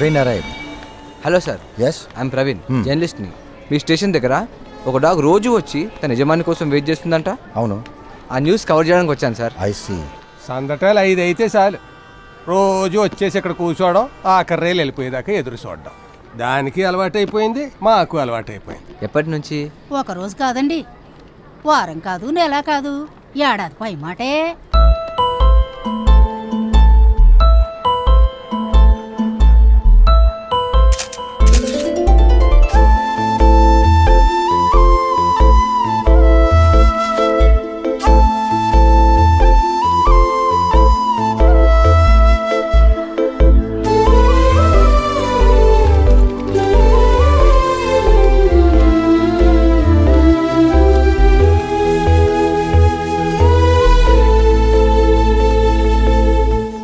Train arrive. Hello sir, yes, I'm Praveen, జర్నలిస్ట్ని. మీ station దగ్గర ఒక డాగ్ రోజు వచ్చి తన యజమాని కోసం వెయిట్ చేస్తుందంట. అవును. ఆ న్యూస్ కవర్ చేయడానికి వచ్చాను సార్. I see. సందటాలు 5 అయితే చాలు. రోజు వచ్చేసి ఇక్కడ కూర్చోవడం, ఆఖరి రైలు వెళ్ళిపోయేదాకా ఎదురు చూడడం. దానికి అలవాటైపోయింది, మాకు అలవాటైపోయింది. ఎప్పటి నుంచి? ఒక రోజు కాదండి, వారం కాదు, నెల కాదు, ఏడాది పై మాటే.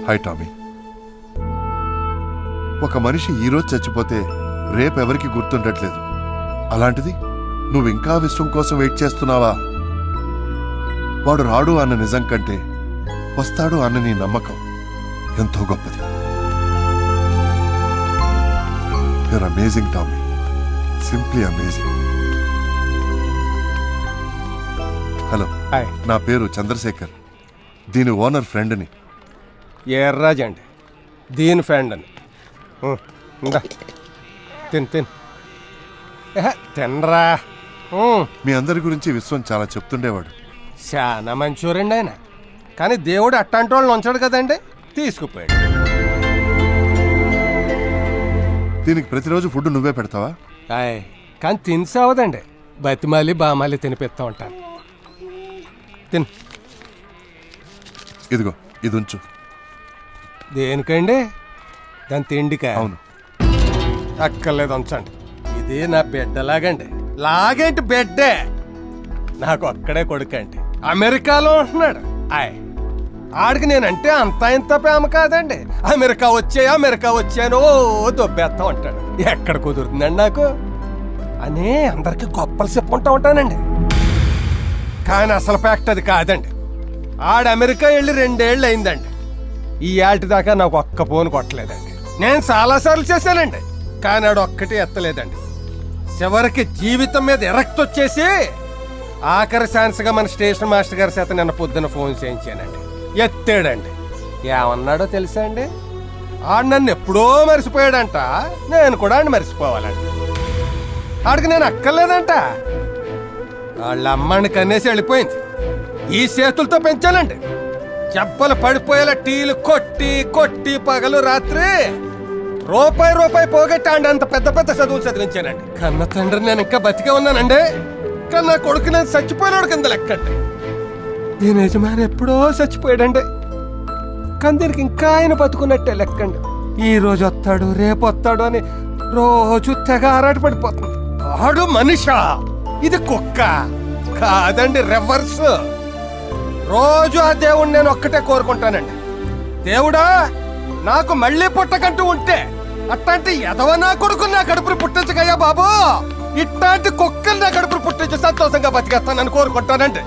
Hi Tommy. ఒక మనిషి ఈరోజు చచ్చిపోతే రేపెవరికి గుర్తుండట్లేదు. అలాంటిది నువ్వు ఇంకా విశ్వం కోసం వెయిట్ చేస్తున్నావా? వాడు రాడు అన్న నిజం కంటే వస్తాడు అన్న నీ నమ్మకం ఎంతో గొప్పది. You're amazing Tommy, simply amazing. Hello, hi. నా పేరు చంద్రశేఖర్, దీని ఓనర్ ఫ్రెండ్ని. ఎర్రాజు అండి, దీని ఫ్రెండ్ అని. ఇందా తిన్ తినరా. మీ అందరి గురించి విశ్వం చాలా చెప్తుండేవాడు. చాలా మంచోరండి ఆయన, కానీ దేవుడు అట్టాంటి వాళ్ళని ఉంచాడు కదండి, తీసుకుపోయాడు. దీనికి ప్రతిరోజు ఫుడ్ నువ్వే పెడతావా? హాయ్, కానీ తినిసావదండి, బతిమాలి బామాలి తినిపిస్తూ ఉంటాను. తిన్. ఇదిగో ఇది ఉంచు. దేనికండి? దాని తిండికా? అవును. అక్కర్లేదు, ఉంచండి. ఇది నా బిడ్డలాగండి. లాగేంటి బిడ్డే, నాకు ఒక్కడే కొడుకండి, అమెరికాలో ఉంటున్నాడు. ఆడికి నేనంటే అంత ఇంత ప్రేమ కాదండి. అమెరికా వచ్చాను దొబ్బేస్తా ఉంటాడు. ఎక్కడ కుదురుతుందండి నాకు అని అందరికి గొప్పలు చెప్పుకుంటా ఉంటానండి. కానీ అసలు ఫ్యాక్ట్ అది కాదండి. ఆడు అమెరికా వెళ్ళి 2 ఏళ్ళు అయిందండి. ఈ ఏటి దాకా నాకు ఒక్క ఫోన్ కొట్టలేదండి. నేను చాలాసార్లు చేశానండి, కానీ ఆడు ఒక్కటి ఎత్తలేదండి. చివరికి జీవితం మీద ఎరక్తొచ్చేసి ఆఖరి ఛాన్స్గా మన స్టేషన్ మాస్టర్ గారి చేత నిన్న పొద్దున ఫోన్ చేయించానండి. ఎత్తాడండి. ఏమన్నాడో తెలుసా అండి? ఆడు నన్ను ఎప్పుడో మర్చిపోయాడంట, నేను కూడా ఆడిని మర్చిపోవాలంట. ఆడికి నేను అక్కర్లేదంట. వాళ్ళ అమ్మని కన్నేసి వెళ్ళిపోయింది. ఈ చేతులతో పెంచానండి. చెబ్బలు పడిపోయేలా టీలు కొట్టి పగలు రాత్రి రూపాయి పోగొట్టి అంత పెద్ద చదువులు చదివించానండి. కన్న తండ్రి నేను ఇంకా బతికే ఉన్నానండి, కానీ నా కొడుకు నేను చచ్చిపోయినాడు కింద లెక్కండి. దీని యజమాని ఎప్పుడో చచ్చిపోయాడండి, కానీ దీనికి ఇంకా ఆయన బతుకున్నట్టే లెక్కండి. ఈ రోజు వస్తాడు రేపు వస్తాడు అని రోజు తెగ ఆరాటపడిపోతుంది. ఆడు మనిషా, ఇది కుక్క కాదండి, రివర్స్. రోజు ఆ దేవుణ్ణి నేను ఒక్కటే కోరుకుంటానండి. దేవుడా, నాకు మళ్ళీ పుట్టకంటూ ఉంటే అట్లాంటి ఎదవ నా కొడుకు నా కడుపుని పుట్టించగయ్యా బాబు. ఇట్లాంటి కుక్కలు నా కడుపుని పుట్టించి సంతోషంగా బతికేస్తానని కోరుకుంటానండి.